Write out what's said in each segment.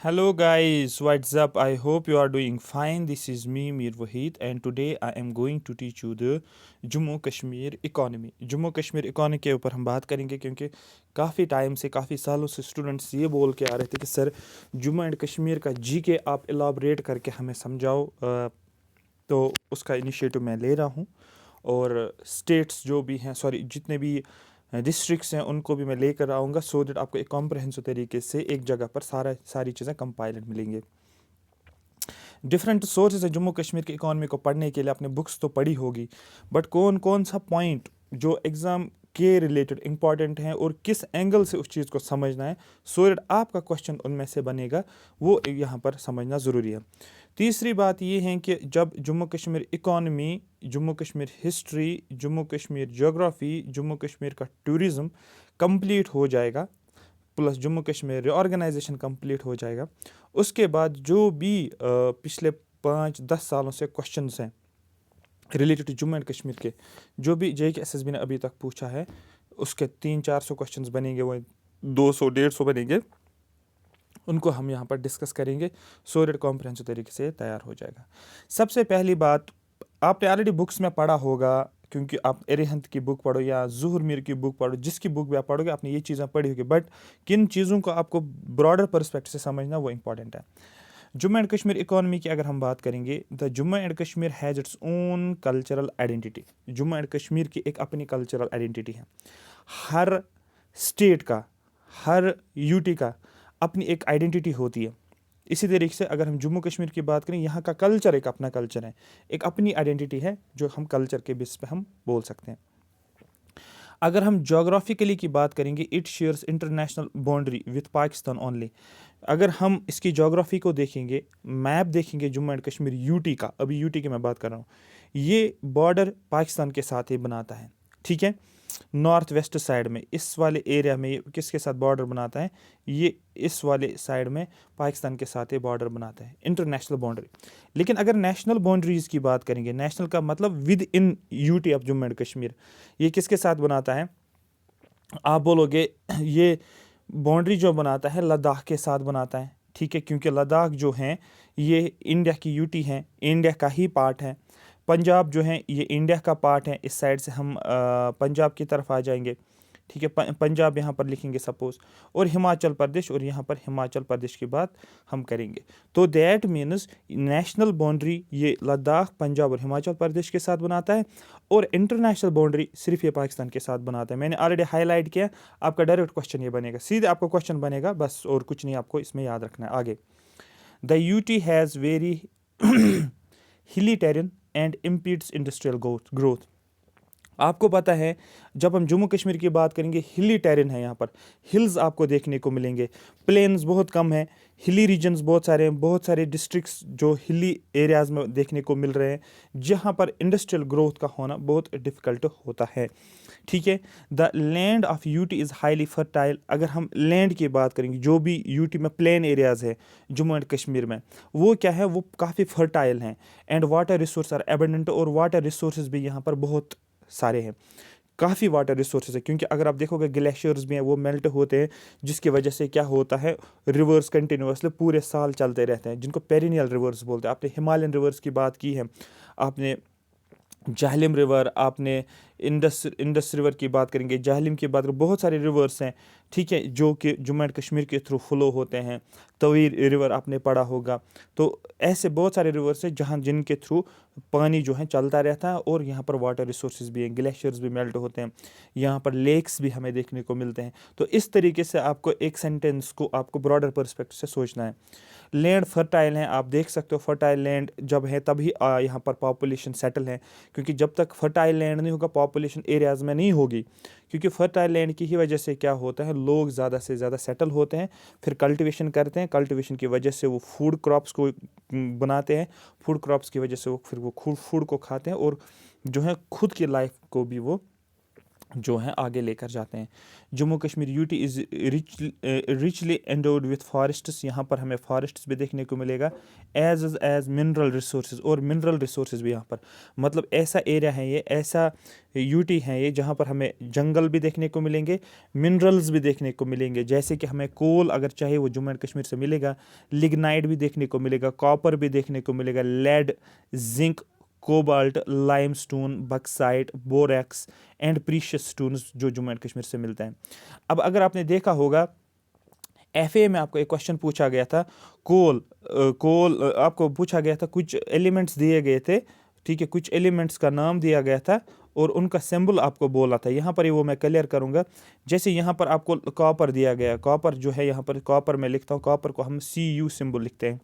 Hello guys, what's up? I hope you are doing fine. This is me Mir Wahid and today I am going to teach you the Jammu Kashmir economy. Jammu Kashmir economy के ऊपर हम बात करेंगे क्योंकि काफ़ी time से काफ़ी सालों से स्टूडेंट्स ये बोल के आ रहे थे कि सर जम्मू एंड कश्मीर का जीके आप इलाबरेट करके हमें समझाओ। तो उसका इनिशिएटिव मैं ले रहा हूँ और स्टेट्स जो भी हैं सॉरी जितने भी डिस्ट्रिक्ट्स हैं उनको भी मैं लेकर आऊँगा सो दैट आपको एक कॉम्प्रहेंसिव तरीके से एक जगह पर सारी चीज़ें कंपाइल्ड मिलेंगे। डिफरेंट सोर्सेज है जम्मू कश्मीर की इकॉनमी को पढ़ने के लिए, आपने बुक्स तो पढ़ी होगी, बट कौन कौन सा पॉइंट जो एग्ज़ाम के रिलेटेड इंपॉर्टेंट हैं और किस एंगल से उस चीज़ को समझना है सो दैट आपका क्वेश्चन उनमें से बनेगा, वो यहाँ पर समझना ज़रूरी है। तीसरी बात ये है कि जब Jammu Kashmir economy, Jammu Kashmir history, Jammu Kashmir geography, Jammu Kashmir का टूरिज़्म कंप्लीट हो जाएगा, plus Jammu Kashmir reorganisation complete हो जाएगा, उसके बाद जो भी पिछले 5-10 सालों से क्वेश्चंस हैं related to Jammu and Kashmir के, जो भी जे के एस एस बी ने अभी तक पूछा है, उसके 300-400 क्वेश्चंस बनेंगे, वो 200-150 बनेंगे, उनको हम यहाँ पर डिस्कस करेंगे सो दैट कॉम्प्रहेंसिव तरीके से तैयार हो जाएगा। सबसे पहली बात, आपने ऑलरेडी बुक्स में पढ़ा होगा क्योंकि आप एरिहंत की बुक पढ़ो या ज़ुहर मीर की बुक पढ़ो, जिसकी बुक भी आप पढ़ोगे आपने ये चीज़ें पढ़ी होगी, बट किन चीज़ों को आपको ब्रॉडर पर्सपेक्टिव से समझना वो इंपॉर्टेंट है। जम्मू एंड कश्मीर इकोनॉमी की अगर हम बात करेंगे, the Jammu and Kashmir has its own cultural identity. Jammu and Kashmir की एक अपनी कल्चरल आइडेंटिटी है। हर स्टेट का, हर यूटी का अपनी एक आइडेंटिटी होती है। इसी तरीके से अगर हम जम्मू कश्मीर की बात करें, यहाँ का कल्चर एक अपना कल्चर है, एक अपनी आइडेंटिटी है जो हम कल्चर के बेस पे हम बोल सकते हैं। अगर हम जोग्राफिकली की बात करेंगे, it shares international boundary with Pakistan only. अगर हम इसकी जोग्राफी को देखेंगे, मैप देखेंगे जम्मू एंड कश्मीर यूटी का, अभी यूटी की मैं बात कर रहा हूँ, ये बॉर्डर पाकिस्तान के साथ ही बनाता है, ठीक है। नॉर्थ वेस्ट साइड में इस वाले एरिया में ये किसके साथ बॉर्डर बनाता है, ये इस वाले साइड में पाकिस्तान के साथ ये बॉर्डर बनाता है, इंटरनेशनल बाउंड्री। लेकिन अगर नेशनल बाउंड्रीज़ की बात करेंगे, नेशनल का मतलब with in UT of Jammu and Kashmir, ये किसके साथ बनाता है, आप बोलोगे ये बाउंड्री जो बनाता है लद्दाख के साथ बनाता है, ठीक है, क्योंकि लद्दाख जो हैं ये इंडिया की यूटी हैं, इंडिया का ही पार्ट है। पंजाब जो है ये इंडिया का पार्ट है, इस साइड से हम पंजाब की तरफ आ जाएंगे, ठीक है, पंजाब यहाँ पर लिखेंगे सपोज, और हिमाचल प्रदेश, और यहाँ पर हिमाचल प्रदेश की बात हम करेंगे। तो दैट मीन्स नेशनल बाउंड्री ये लद्दाख, पंजाब और हिमाचल प्रदेश के साथ बनाता है, और इंटरनेशनल बाउंड्री सिर्फ ये पाकिस्तान के साथ बनाता है। मैंने ऑलरेडी हाईलाइट किया, आपका डायरेक्ट क्वेश्चन ये बनेगा, सीधे आपका क्वेश्चन बनेगा बस, और कुछ नहीं आपको इसमें याद रखना है। आगे, the UT has very hilly terrain and impedes industrial growth. आपको पता है जब हम जम्मू कश्मीर की बात करेंगे, हिली टेरेन है, यहाँ पर हिल्स आपको देखने को मिलेंगे, प्लेन्स बहुत कम है, हिली रीजन्स बहुत सारे हैं, बहुत सारे डिस्ट्रिक्ट्स जो हिली एरियाज़ में देखने को मिल रहे हैं, जहाँ पर इंडस्ट्रियल ग्रोथ का होना बहुत डिफ़िकल्ट होता है, ठीक है। The land of UT is highly fertile. अगर हम लैंड की बात करेंगे, जो भी यूटी में प्लेन एरियाज़ है जम्मू एंड कश्मीर में, वो क्या है, वो काफ़ी फर्टाइल हैं, and water resource are abundant, और वाटर रिसोर्स भी यहाँ पर बहुत सारे हैं, काफ़ी वाटर रिसोर्सेज है, क्योंकि अगर आप देखोगे ग्लेशियर्स भी हैं, वो मेल्ट होते हैं, जिसकी वजह से क्या होता है, रिवर्स कंटिन्यूसली पूरे साल चलते रहते हैं, जिनको पेरिनियल रिवर्स बोलते हैं। आपने हिमालयन रिवर्स की बात की है, आपने जाहलिम रिवर, आपने इंडस रिवर की बात करेंगे, जाहलिम की बात करें, बहुत सारे रिवर्स हैं, ठीक है, जो कि जम्मू एंड कश्मीर के थ्रू फ्लो होते हैं। तवीर रिवर आपने पढ़ा होगा। तो ऐसे बहुत सारे रिवर्स हैं जहाँ जिनके थ्रू पानी जो है चलता रहता है, और यहाँ पर वाटर रिसोर्सेज भी हैं, ग्लेशियर्स भी मेल्ट होते हैं, यहाँ पर लेक्स भी हमें देखने को मिलते हैं। तो इस तरीके से आपको एक सेंटेंस को आपको ब्रॉडर पर्सपेक्टिव से सोचना है। लैंड फर्टाइल हैं, आप देख सकते हो, फर्टाइल लैंड जब है तभी यहाँ पर पॉपुलेशन सेटल है, क्योंकि जब तक फर्टाइल लैंड नहीं होगा पॉपुलेशन एरियाज़ में नहीं होगी, क्योंकि फर्टाइल लैंड की ही वजह से क्या होता है, लोग ज़्यादा से ज़्यादा सेटल होते हैं, फिर कल्टीवेशन करते हैं, कल्टीवेशन की वजह से वो फूड क्रॉप्स को बनाते हैं, फूड क्रॉप्स की वजह से वो फिर वो फूड को खाते हैं, और जो है खुद की लाइफ को भी वो जो हैं आगे लेकर जाते हैं। Jammu Kashmir UT is richly endowed with forests, यहाँ पर हमें फॉरेस्ट्स भी देखने को मिलेगा, एज मिनरल रिसोर्सेज, और मिनरल रिसोर्सेज भी यहाँ पर, मतलब ऐसा एरिया है ये, ऐसा यूटी है ये जहाँ पर हमें जंगल भी देखने को मिलेंगे, मिनरल्स भी देखने को मिलेंगे, जैसे कि हमें कोल अगर चाहिए वो जम्मू एंड कश्मीर से मिलेगा, लिग्नाइट भी देखने को मिलेगा, कॉपर भी देखने को मिलेगा, lead, zinc, cobalt, limestone, bauxite, borax and precious stones जो जम्मू एंड कश्मीर से मिलते हैं। अब अगर आपने देखा होगा एफए में आपको एक क्वेश्चन पूछा गया था, कोल आपको पूछा गया था, कुछ एलिमेंट्स दिए गए थे, ठीक है, कुछ एलिमेंट्स का नाम दिया गया था और उनका सिंबल आपको बोला था। यहाँ पर वो मैं क्लियर करूँगा। जैसे यहाँ पर आपको कॉपर दिया गया, कॉपर जो है यहाँ पर कॉपर मैं लिखता हूँ, कॉपर को हम CU सिंबल लिखते हैं।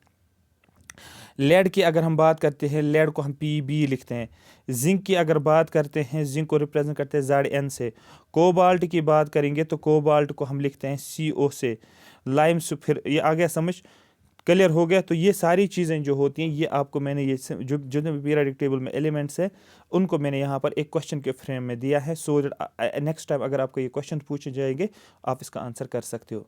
लेड की अगर हम बात करते हैं, लेड को हम PB लिखते हैं। जिंक की अगर बात करते हैं, जिंक को रिप्रेजेंट करते हैं ZN से। कोबाल्ट की बात करेंगे तो कोबाल्ट को हम लिखते हैं CO से। लाइम से, फिर ये आ गया समझ, क्लियर हो गया। तो ये सारी चीज़ें जो होती हैं, ये आपको मैंने ये जो जितने भी पीरियोडिक टेबल में एलिमेंट्स है उनको मैंने यहाँ पर एक क्वेश्चन के फ्रेम में दिया है, सो नेक्स्ट टाइम अगर आपको ये क्वेश्चन पूछे जाएंगे आप इसका आंसर कर सकते हो।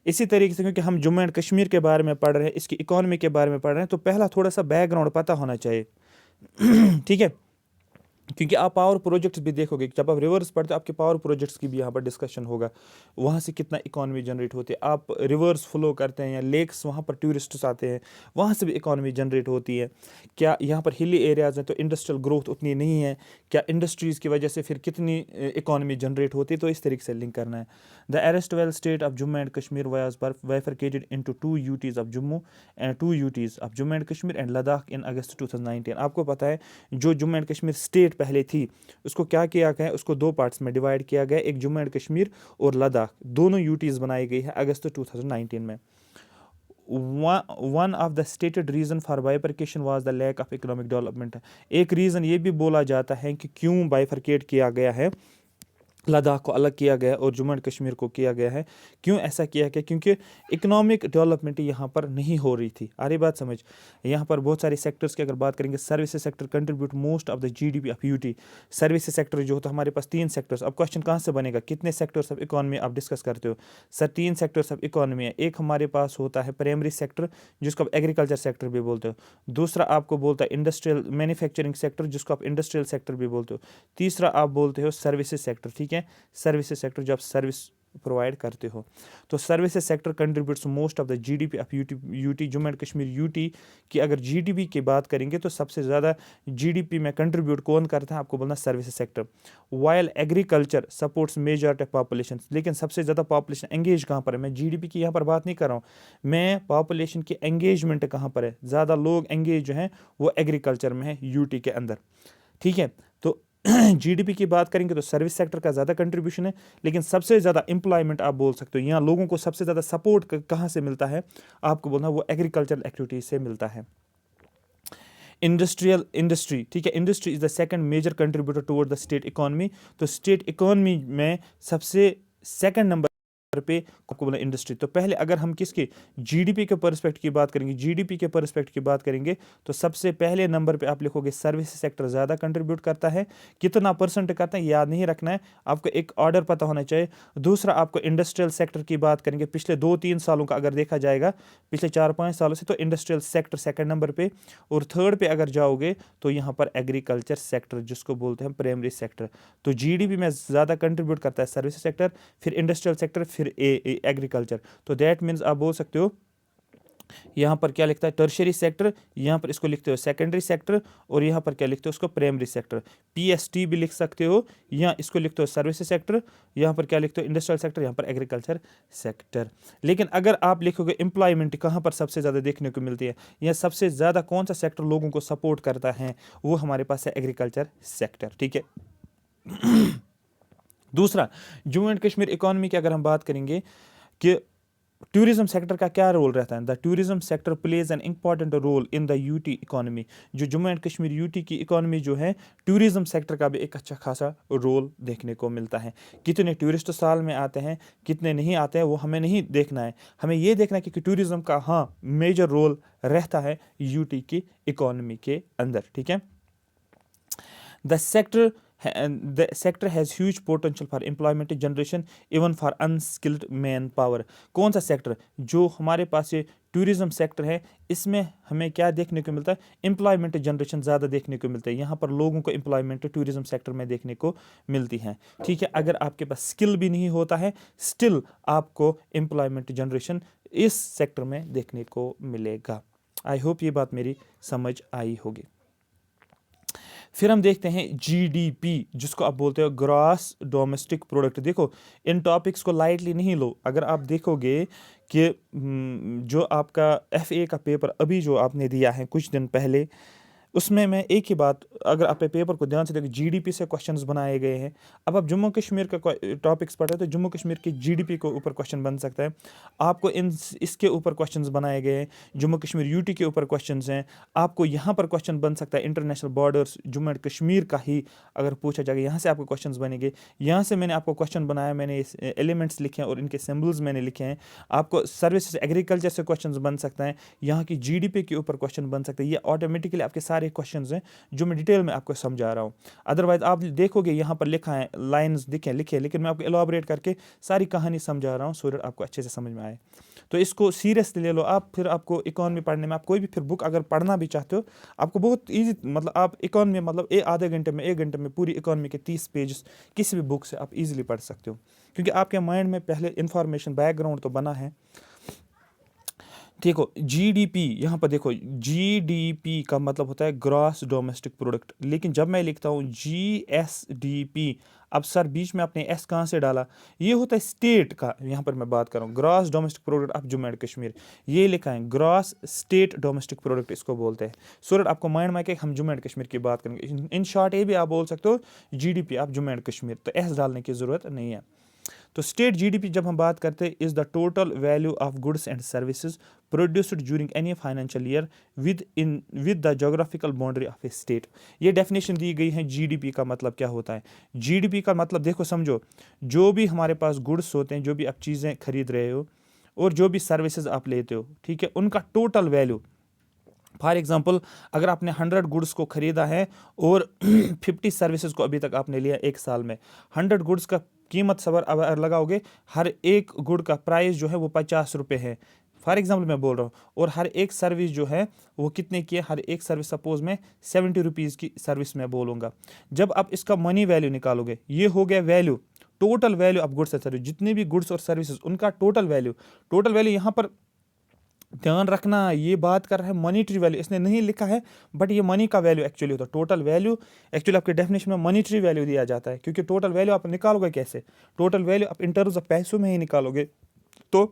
इसी तरीके से क्योंकि हम जम्मू एंड कश्मीर के बारे में पढ़ रहे हैं, इसकी इकोनॉमी के बारे में पढ़ रहे हैं, तो पहला थोड़ा सा बैकग्राउंड पता होना चाहिए। ठीक है, क्योंकि आप पावर प्रोजेक्ट्स भी देखोगे, जब आप रिवर्स पढ़ते हो आपके पावर प्रोजेक्ट्स की भी यहाँ पर डिस्कशन होगा, वहाँ से कितना इकोनॉमी जनरेट होती है। आप रिवर्स फ्लो करते हैं या लेक्स, वहाँ पर टूरिस्ट्स आते हैं, वहाँ से भी इकोनॉमी जनरेट होती है। क्या यहाँ पर हिली एरियाज़ हैं तो इंडस्ट्रियल ग्रोथ उतनी नहीं है, क्या इंडस्ट्रीज़ की वजह से फिर कितनी इकोनॉमी जनरेट होती है, तो इस तरीके से लिंक करना है। The erstwhile state of Jammu and Kashmir was bifurcated into 2 UTs of Jammu and 2 UTs of Jammu and Kashmir and Ladakh in August 2019। आपको पता है जो जम्मू एंड कश्मीर स्टेट पहले थी उसको क्या किया गया है, उसको 2 पार्ट्स में डिवाइड किया गया, एक जम्मू एंड कश्मीर और लद्दाख, दोनों UTs बनाई गई है अगस्त 2019 में। One of the stated reason for bifurcation was the lack of economic development. एक रीज़न ये भी बोला जाता है कि क्यों बाइफरकेट किया गया है, लद्दाख को अलग किया गया और जम्मू एंड कश्मीर को किया गया है, क्यों ऐसा किया गया, क्योंकि इकोनॉमिक डेवलपमेंट यहाँ पर नहीं हो रही थी। आ रही बात समझ। यहाँ पर बहुत सारे सेक्टर्स की अगर बात करेंगे, services sector contribute most of the GDP of UT। Services sector जो होता है हमारे पास 3 सेक्टर्स। अब क्वेश्चन कहाँ से बनेगा, कितने सेक्टर्स ऑफ इकोनॉमी आप डिस्कस करते हो? सर 3 सेक्टर्स ऑफ इकोनॉमी है। एक हमारे पास होता है प्राइमरी सेक्टर जिसको आप एग्रीकल्चर सेक्टर भी बोलते हो, दूसरा आपको बोलता है इंडस्ट्रियल मैन्युफैक्चरिंग सेक्टर जिसको आप इंडस्ट्रियल सेक्टर भी बोलते हो, तीसरा आप बोलते हो सर्विसेज सेक्टर। ठीक है, सर्विसेज सेक्टर जो आप सर्विस प्रोवाइड करते हो। तो services sector contributes most of the GDP of UT Jammu and Kashmir UT की अगर GDP की बात करेंगे तो सबसे ज़्यादा GDP में कंट्रीब्यूट कौन करता है, आपको बोलना services sector. While agriculture supports majority of population, लेकिन सबसे ज़्यादा पॉपुलेशन एंगेज कहाँ पर है, मैं GDP की यहाँ पर बात नहीं कर रहा हूँ, मैं पॉपुलेशन की एंगेजमेंट कहाँ पर है, ज़्यादा लोग एंगेज जो हैं वो एग्रीकल्चर में है UT के अंदर। ठीक है, तो GDP की बात करेंगे तो सर्विस सेक्टर का ज़्यादा कंट्रीब्यूशन है, लेकिन सबसे ज़्यादा एम्प्लॉयमेंट आप बोल सकते हो, यहाँ लोगों को सबसे ज़्यादा सपोर्ट कहाँ से मिलता है, आपको बोलना वो एग्रीकल्चरल एक्टिविटीज से मिलता है। इंडस्ट्री, ठीक है, industry is the second major contributor toward the state economy. तो स्टेट इकोनॉमी में सबसे सेकंड नंबर पे आपको बोला इंडस्ट्री। तो पहले अगर हम किसके GDP के परस्पेक्ट की बात करेंगे, GDP के परस्पेक्ट की बात करेंगे तो सबसे पहले नंबर पे आप लिखोगे सर्विस सेक्टर ज़्यादा कंट्रीब्यूट करता है। कितना परसेंट करता है याद नहीं रखना है, आपको एक ऑर्डर पता होना चाहिए। दूसरा आपको इंडस्ट्रियल सेक्टर की बात करेंगे, पिछले 2-3 सालों का अगर देखा जाएगा, पिछले 4-5 सालों से, तो इंडस्ट्रियल सेक्टर सेकंड नंबर पे। और थर्ड पे अगर जाओगे तो यहाँ पर एग्रीकल्चर सेक्टर जिसको बोलते हैं प्राइमरी सेक्टर। तो GDP में ज़्यादा कंट्रीब्यूट करता है सर्विस सेक्टर, फिर इंडस्ट्रियल सेक्टर, फिर एग्रीकल्चर। तो दैट मीन्स आप बोल सकते हो यहाँ पर क्या लिखता है टर्शियरी सेक्टर, यहाँ पर इसको लिखते हो सेकेंडरी सेक्टर, और यहाँ पर क्या लिखते हो उसको प्राइमरी सेक्टर। PST भी लिख सकते हो, यहाँ इसको लिखते हो सर्विस सेक्टर, यहाँ पर क्या लिखते हो इंडस्ट्रियल सेक्टर, यहाँ पर एग्रीकल्चर सेक्टर। लेकिन अगर आप लिखोगे एम्प्लॉयमेंट कहाँ पर सबसे ज़्यादा देखने को मिलती है, या सबसे ज़्यादा कौन सा सेक्टर लोगों को सपोर्ट करता है, वो हमारे पास है एग्रीकल्चर सेक्टर। ठीक है। दूसरा, जम्मू एंड कश्मीर इकोनॉमी की अगर हम बात करेंगे कि टूरिज्म सेक्टर का क्या रोल रहता है, the tourism sector plays an important role in the UT economy. जो जम्मू एंड कश्मीर UT की इकोनॉमी जो है, टूरिज्म सेक्टर का भी एक अच्छा खासा रोल देखने को मिलता है। कितने टूरिस्ट साल में आते हैं, कितने नहीं आते हैं, वो हमें नहीं देखना है, हमें ये देखना है कि टूरिज्म का हाँ मेजर रोल रहता है UT की इकोनॉमी के अंदर। ठीक है, the sector the sector has huge potential for employment generation even for unskilled man power. कौन सा सेक्टर? जो हमारे पास ये टूरिज़्म सेक्टर है, इसमें हमें क्या देखने को मिलता है? एम्प्लॉयमेंट जनरेशन ज़्यादा देखने को मिलता है। यहाँ पर लोगों को एम्प्लॉयमेंट टूरिज़्म सेक्टर में देखने को मिलती है। ठीक है, अगर आपके पास स्किल भी नहीं होता है, स्टिल आपको एम्प्लॉयमेंट जनरेशन इस सेक्टर में देखने को मिलेगा। आई होप ये बात मेरी समझ आई होगी। फिर हम देखते हैं जीडीपी, जिसको आप बोलते हो ग्रॉस डोमेस्टिक प्रोडक्ट। देखो, इन टॉपिक्स को लाइटली नहीं लो। अगर आप देखोगे कि जो आपका एफए का पेपर अभी जो आपने दिया है कुछ दिन पहले, उसमें मैं एक ही बात, अगर आप पेपर को ध्यान से देखो, जीडीपी से क्वेश्चंस बनाए गए हैं। अब आप जम्मू कश्मीर का टॉपिक्स पढ़ रहे हो तो जम्मू कश्मीर की जीडीपी के ऊपर क्वेश्चन बन सकता है। आपको इसके ऊपर क्वेश्चंस बनाए गए हैं। जम्मू कश्मीर यूटी के ऊपर क्वेश्चंस हैं। आपको यहाँ पर क्वेश्चन बन सकता है international borders Jammu and Kashmir का ही अगर पूछा जाएगा, यहाँ से आपको क्वेश्चन बनेंगे। यहाँ से मैंने आपको क्वेश्चन बनाया, मैंने एलिमेंट्स लिखे हैं और इनके सिम्बल्स मैंने लिखे हैं। आपको सर्विसेज एग्रीकल्चर से क्वेश्चन बन सकता है, यहाँ की जीडीपी के ऊपर क्वेश्चन बन सकता है। ये ऑटोमेटिकली आपके सारे क्वेश्चंस हैं जो मैं डिटेल में आपको समझा रहा हूँ। अदरवाइज आप देखोगे यहाँ पर लिखा है, लाइंस लिखे, लेकिन मैं आपको एलाबोरेट करके सारी कहानी समझा रहा हूँ सो दैट आपको अच्छे से समझ में आए। तो इसको सीरियसली ले लो आप। फिर आपको इकोनॉमी पढ़ने में, आप कोई भी फिर बुक अगर पढ़ना भी चाहते हो, आपको बहुत ईजी, मतलब आप इकोनॉमी मतलब आधे घंटे में 1 घंटे में पूरी इकोनॉमी के 30 पेज किसी भी बुक से आप इजीली पढ़ सकते हो, क्योंकि आपके माइंड में पहले इंफॉर्मेशन बैकग्राउंड तो बना है। देखो जीडीपी, यहाँ पर देखो जीडीपी का मतलब होता है ग्रॉस डोमेस्टिक प्रोडक्ट, लेकिन जब मैं लिखता हूँ जीएसडीपी, अब सर बीच में आपने एस कहाँ से डाला? ये होता है स्टेट का। यहाँ पर मैं बात कर रहा हूँ gross domestic product of Jammu and Kashmir, ये लिखा है ग्रॉस स्टेट डोमेस्टिक प्रोडक्ट इसको बोलते हैं। सो दैट आपको माइंड में कि हम जम्मू एंड कश्मीर की बात करेंगे। इन शॉर्ट ये भी आप बोल सकते हो GDP of Jammu and Kashmir, तो एस डालने की ज़रूरत नहीं है। तो स्टेट जीडीपी जब हम बात करते हैं, is the total value of goods and services produced during any financial year with the geographical boundary of A state. ये डेफिनेशन दी गई है जीडीपी का मतलब क्या होता है। जीडीपी का मतलब देखो समझो, जो भी हमारे पास गुड्स होते हैं, जो भी आप चीज़ें खरीद रहे हो और जो भी सर्विसेज आप लेते हो, ठीक है, उनका टोटल वैल्यू। फॉर एग्जाम्पल, अगर आपने 100 गुड्स को खरीदा है और 50 सर्विसेज को अभी तक आपने लिया एक साल में, 100 गुड्स का कीमत सबर अब लगाओगे, हर एक गुड का प्राइस जो है वो 50 रुपये है। फॉर एग्जाम्पल मैं बोल रहा हूँ, और हर एक सर्विस जो है वो कितने की है? हर एक सर्विस सपोज मैं 70 रुपीज़ की सर्विस में बोलूँगा। जब आप इसका मनी वैल्यू निकालोगे, ये हो गया value, total value of goods and service, जितने भी गुड्स और सर्विसेज उनका टोटल वैल्यू यहाँ पर ध्यान रखना, ये बात कर रहा है मॉनिटरी वैल्यू, इसने नहीं लिखा है, बट ये मनी का वैल्यू एक्चुअली होता है। टोटल वैल्यू एक्चुअली आपके डेफिनेशन में मॉनिटरी वैल्यू दिया जाता है, क्योंकि टोटल वैल्यू आप निकालोगे कैसे? टोटल वैल्यू आप इन टर्म्स ऑफ पैसों में ही निकालोगे। तो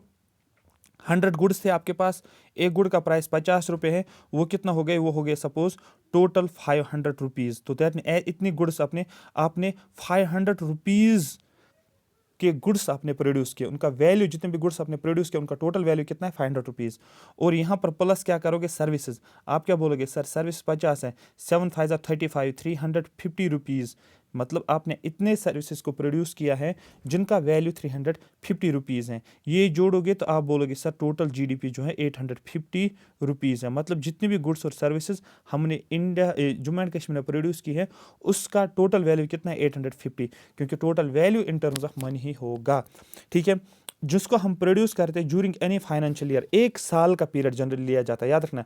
100 गुड्स थे आपके पास, एक गुड का प्राइस 50 रुपये है, वो कितना हो गए? वो हो गए सपोज टोटल 500 रुपीज़। तो दैट इतनी गुड्स आपने 500 रुपीज़ के गुड्स आपने प्रोड्यूस किए, उनका वैल्यू, जितने भी गुड्स आपने प्रोड्यूस किया उनका टोटल वैल्यू कितना है? 500 रुपीज़। और यहाँ पर प्लस क्या करोगे? सर्विसेज। आप क्या बोलोगे? सर सर्विस 50 है, 7 5 35, 350 रुपीज़। मतलब आपने इतने सर्विसेज को प्रोड्यूस किया है जिनका वैल्यू 350 रुपीज़ हैं। ये जोड़ोगे तो आप बोलोगे सर टोटल जीडीपी जो है 850 रुपीज़ है। मतलब जितनी भी गुड्स और सर्विसेज हमने इंडिया जम्मू एंड कश्मीर में प्रोड्यूस की है, उसका टोटल वैल्यू कितना है? 850, क्योंकि total value in terms of money ही होगा। ठीक है, जिसको हम प्रोड्यूस करते हैं ड्यूरिंग एनी फाइनेंशियल ईयर, एक साल का पीरियड जनरली लिया जाता है, याद रखना।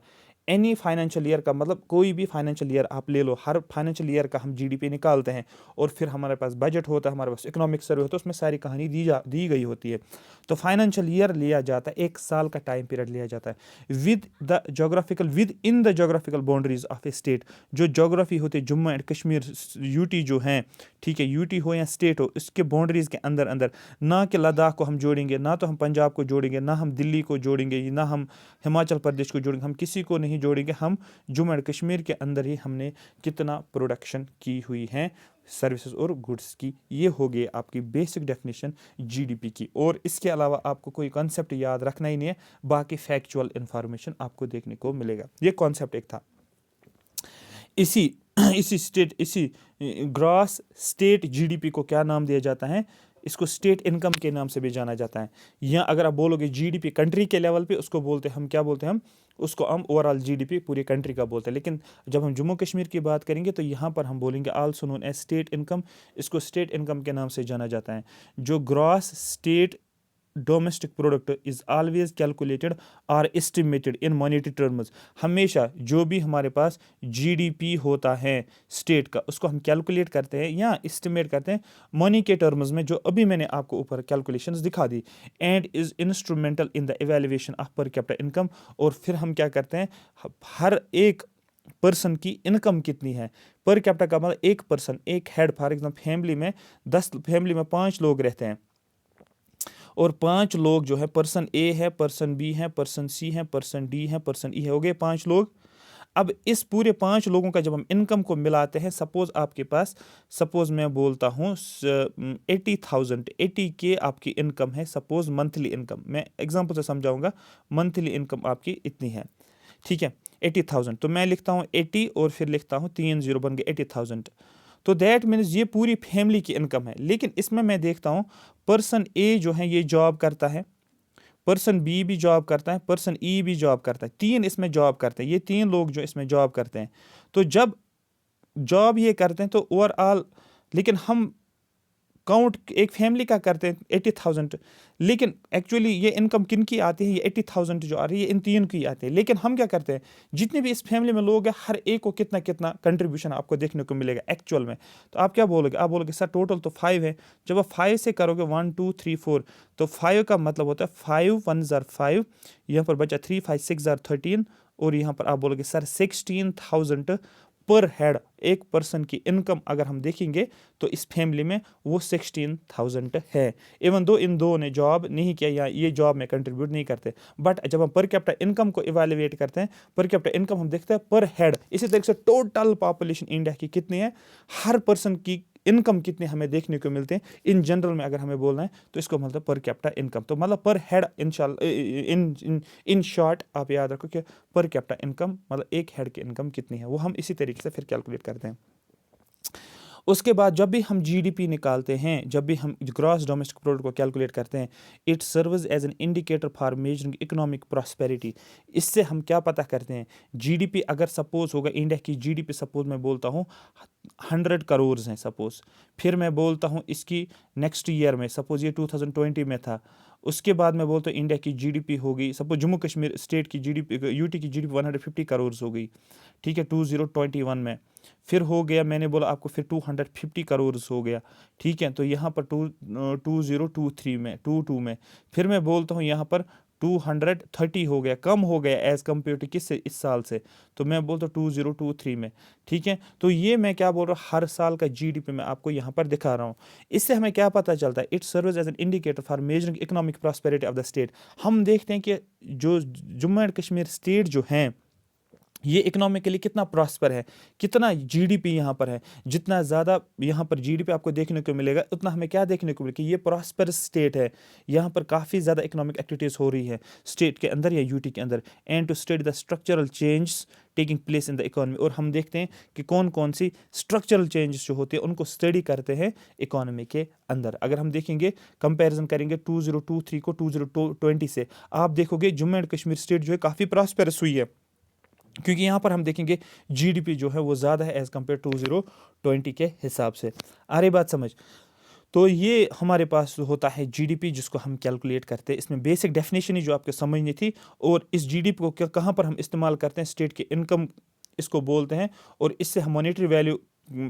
एनी फाइनेंशियल ईयर का मतलब कोई भी फाइनेंशियल ईयर आप ले लो, हर फाइनेंशियल ईयर का हम जीडीपी निकालते हैं और फिर हमारे पास बजट होता है, हमारे पास इकोनॉमिक सर्वे होता है, उसमें सारी कहानी दी गई होती है। तो फाइनेंशियल ईयर लिया जाता है, एक साल का टाइम पीरियड लिया जाता है with in the geographical boundaries of A state. जो जोग्राफी होती है जम्मू एंड कश्मीर यूटी जो हैं, ठीक है, यूटी हो या स्टेट हो, इसके बाउंड्रीज के अंदर, ना कि लद्दाख को हम जोड़ेंगे, ना तो हम पंजाब को जोड़ेंगे, ना हम दिल्ली को जोड़ेंगे, ना हम हिमाचल प्रदेश को जोड़ेंगे, हम किसी को नहीं जोड़ेंगे। हम जम्मू एंड कश्मीर के अंदर ही हमने कितना प्रोडक्शन की हुई है सर्विसेज और गुड्स की। ये हो गई आपकी बेसिक डेफिनेशन जीडीपी की। और इसके अलावा आपको कोई कॉन्सेप्ट याद रखना ही नहीं है, बाकी फैक्चुअल इंफॉर्मेशन आपको देखने को मिलेगा। ये कॉन्सेप्ट एक था। इसी ग्रॉस स्टेट जीडीपी को क्या नाम दिया जाता है? इसको स्टेट इनकम के नाम से भी जाना जाता है। या अगर आप बोलोगे जीडीपी कंट्री के लेवल पे, उसको बोलते हैं हम, क्या बोलते हैं हम उसको, हम ओवरऑल जीडीपी पूरी कंट्री का बोलते हैं। लेकिन जब हम जम्मू कश्मीर की बात करेंगे तो यहाँ पर हम बोलेंगे also known as state income, इसको स्टेट इनकम के नाम से जाना जाता है। जो gross state domestic product is always calculated और एस्टिमेटेड इन मॉनेटरी टर्म्स, हमेशा जो भी हमारे पास जीडीपी होता है स्टेट का, उसको हम कैलकुलेट करते हैं या एस्टिमेट करते हैं मनी के टर्म्स में, जो अभी मैंने आपको ऊपर कैलकुलेशंस दिखा दी, and is instrumental in the evaluation of per capita income. और फिर हम क्या करते हैं, हर एक पर्सन की इनकम कितनी है, पर कैपिटा का मतलब एक पर्सन, एक हेड, फॉर एग्जाम्पल फैमिली में 5 लोग रहते हैं, और 5 लोग जो है, पर्सन ए है, पर्सन बी है, पर्सन सी है, पर्सन डी है, पर्सन ई है, हो गए 5 लोग। अब इस पूरे 5 लोगों का जब हम इनकम को मिलाते हैं, सपोज मैं बोलता हूँ 80 के आपकी इनकम है, सपोज मंथली इनकम, मैं एग्जांपल से समझाऊंगा, मंथली इनकम आपकी इतनी है, ठीक है 80,000, तो मैं लिखता हूँ 80 और फिर लिखता हूँ 3 0 बन गए 80,000। तो दैट मीन्स ये पूरी फैमिली की इनकम है। लेकिन इसमें मैं देखता हूँ पर्सन ए जो है ये जॉब करता है, पर्सन बी भी जॉब करता है, पर्सन ई भी जॉब करता है, 3 इसमें जॉब करते हैं, ये 3 लोग जो इसमें जॉब करते हैं। तो जब जॉब ये करते हैं तो ओवरऑल, लेकिन हम काउंट एक फैमिली का करते हैं 80,000, लेकिन एक्चुअली ये इनकम किन की आती है, ये 80,000 जो आ रही है ये इन 3 की आती है। लेकिन हम क्या करते हैं, जितने भी इस फैमिली में लोग हैं, हर एक को कितना कितना कंट्रीब्यूशन आपको देखने को मिलेगा एक्चुअल में। तो आप क्या बोलोगे, आप बोलोगे सर टोटल तो 5 है। जब आप 5 से करोगे 1 2 3 4, तो 5 का मतलब होता है 5 1 ज़ार 5, यहाँ पर बचा 3 5 6 ज़ार 13, और यहाँ पर आप बोलोगे सर 16,000 पर हेड, एक पर्सन की इनकम अगर हम देखेंगे तो इस फैमिली में वो 16,000 है। इवन दो इन दो ने जॉब नहीं किया या ये जॉब में कंट्रीब्यूट नहीं करते, बट जब हम पर कैपिटा इनकम को इवैल्यूएट करते हैं, पर कैपिटा इनकम हम देखते हैं पर हेड। इसी तरीके से टोटल पॉपुलेशन इंडिया की कितनी है, हर पर्सन की इनकम कितने हमें देखने को मिलते हैं इन जनरल में, अगर हमें बोलना है तो इसको मतलब पर कैपिटा इनकम, तो मतलब पर हेड इन शॉर्ट आप याद रखो कि पर कैपिटा इनकम मतलब एक हेड की इनकम कितनी है, वो हम इसी तरीके से फिर कैलकुलेट करते हैं। उसके बाद जब भी हम जीडीपी निकालते हैं, जब भी हम ग्रॉस डोमेस्टिक प्रोडक्ट को कैलकुलेट करते हैं, it serves as an indicator for measuring economic prosperity. इससे हम क्या पता करते हैं, जीडीपी अगर सपोज होगा, इंडिया की जीडीपी सपोज मैं बोलता हूँ 100 करोड़ हैं सपोज, फिर मैं बोलता हूँ इसकी नेक्स्ट ईयर में, सपोज ये 2020 में था, उसके बाद मैं बोलता हूँ इंडिया की जीडीपी होगी, सपोज जम्मू कश्मीर स्टेट की जीडीपी, यूटी की जीडीपी 150 करोड़ हो गई, ठीक है 2021 में। फिर हो गया, मैंने बोला आपको फिर 250 करोड़ हो गया, ठीक है। तो यहाँ पर 2023 में 22 में, फिर मैं बोलता हूँ यहाँ पर 230 हो गया, कम हो गया एज कम्पेयर टू किससे, इस साल से, तो मैं बोलता हूँ 2023 में, ठीक है। तो ये मैं क्या बोल रहा हूँ, हर साल का जीडीपी मैं आपको यहाँ पर दिखा रहा हूँ। इससे हमें क्या पता चलता है, it serves as an indicator for measuring economic prosperity of the state. हम देखते हैं कि जो जम्मू एंड कश्मीर स्टेट जो हैं, ये इकोनॉमिकली कितना प्रॉस्पर है, कितना जीडीपी यहाँ पर है, जितना ज़्यादा यहाँ पर जीडीपी आपको देखने को मिलेगा, उतना हमें क्या देखने को मिलेगा कि ये प्रॉस्पर स्टेट है, यहाँ पर काफ़ी ज़्यादा इकोनॉमिक एक्टिविटीज़ हो रही है स्टेट के अंदर या यूटी के अंदर, and to study the structural changes taking place in the economy. और हम देखते हैं कि कौन कौन सी स्ट्रक्चरल चेंजेस जो होते हैं उनको स्टडी करते हैं इकोनॉमी के अंदर। अगर हम देखेंगे, कंपैरिजन करेंगे 2023 को 2020 से, आप देखोगे जम्मू एंड कश्मीर स्टेट जो है काफ़ी प्रॉस्पेरस हुई है, क्योंकि यहाँ पर हम देखेंगे जीडीपी जो है वो ज़्यादा है एज कम्पेयर 2020 के हिसाब से। आ रही बात समझ? तो ये हमारे पास होता है जीडीपी, जिसको हम कैलकुलेट करते हैं। इसमें बेसिक डेफिनेशन ही जो आपको समझनी थी, और इस जीडीपी को कहाँ पर हम इस्तेमाल करते हैं, स्टेट की इनकम इसको बोलते हैं, और इससे हम मॉनेटरी वैल्यू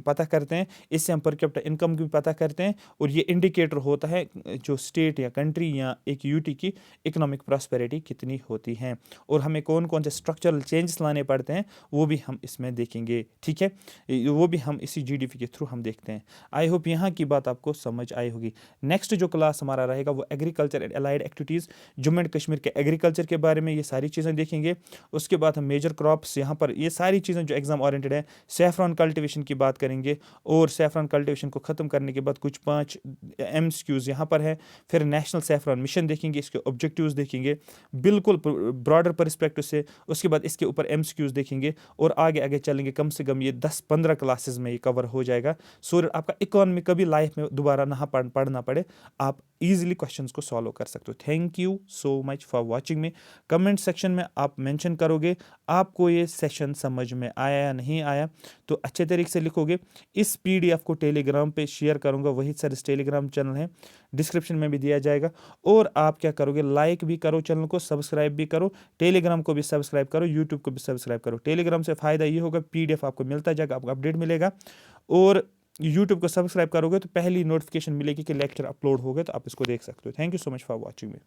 पता करते हैं, इससे हम पर कैपिटा इनकम भी पता करते हैं, और ये इंडिकेटर होता है जो स्टेट या कंट्री या एक यूटी की इकोनॉमिक प्रॉस्पेरिटी कितनी होती है, और हमें कौन कौन से स्ट्रक्चरल चेंजेस लाने पड़ते हैं वो भी हम इसमें देखेंगे, ठीक है। वो भी हम इसी जीडीपी के थ्रू हम देखते हैं। आई होप यहाँ की बात आपको समझ आई होगी। नेक्स्ट जो क्लास हमारा रहेगा वो agriculture and allied activities, Jammu and Kashmir के एग्रीकल्चर के बारे में ये सारी चीज़ें देखेंगे। उसके बाद हम मेजर क्रॉप्स, यहाँ पर ये सारी चीज़ें जो एग्जाम ओरिएंटेड है, सैफरॉन कल्टिवेशन की बात बात करेंगे, और सैफरन कल्टिवेशन को ख़त्म करने के बाद कुछ 5 MCQs यहाँ पर हैं। फिर नेशनल सैफरन मिशन देखेंगे, इसके ऑब्जेक्टिव्स देखेंगे बिल्कुल ब्रॉडर परस्पेक्टिव से। उसके बाद इसके ऊपर MCQs देखेंगे और आगे आगे चलेंगे। कम से कम ये 10-15 क्लासेस में ये कवर हो जाएगा, सो दैट आपका इकोनॉमी कभी लाइफ में दोबारा ना पढ़ना पड़े, आप इजीली क्वेश्चंस को सॉल्व कर सकते हो। Thank you so much for watching me. Comment section में आप मेंशन करोगे आपको ये सेशन समझ में आया या नहीं आया, तो अच्छे तरीके से लिखोगे। इस PDF को टेलीग्राम पे शेयर करूंगा, वही सर इस टेलीग्राम चैनल है, डिस्क्रिप्शन में भी दिया जाएगा। और आप क्या करोगे, लाइक भी करो चैनल को, सब्सक्राइब भी करो, टेलीग्राम को भी सब्सक्राइब करो, यूट्यूब को भी सब्सक्राइब करो। टेलीग्राम से फ़ायदा ये होगा PDF आपको मिलता जाएगा, आपको अपडेट मिलेगा। और यूट्यूब को सब्सक्राइब करोगे तो पहली नोटिफिकेशन मिलेगी कि लेक्चर अपलोड हो गए, तो आप इसको देख सकते हो। Thank you so much for watching me.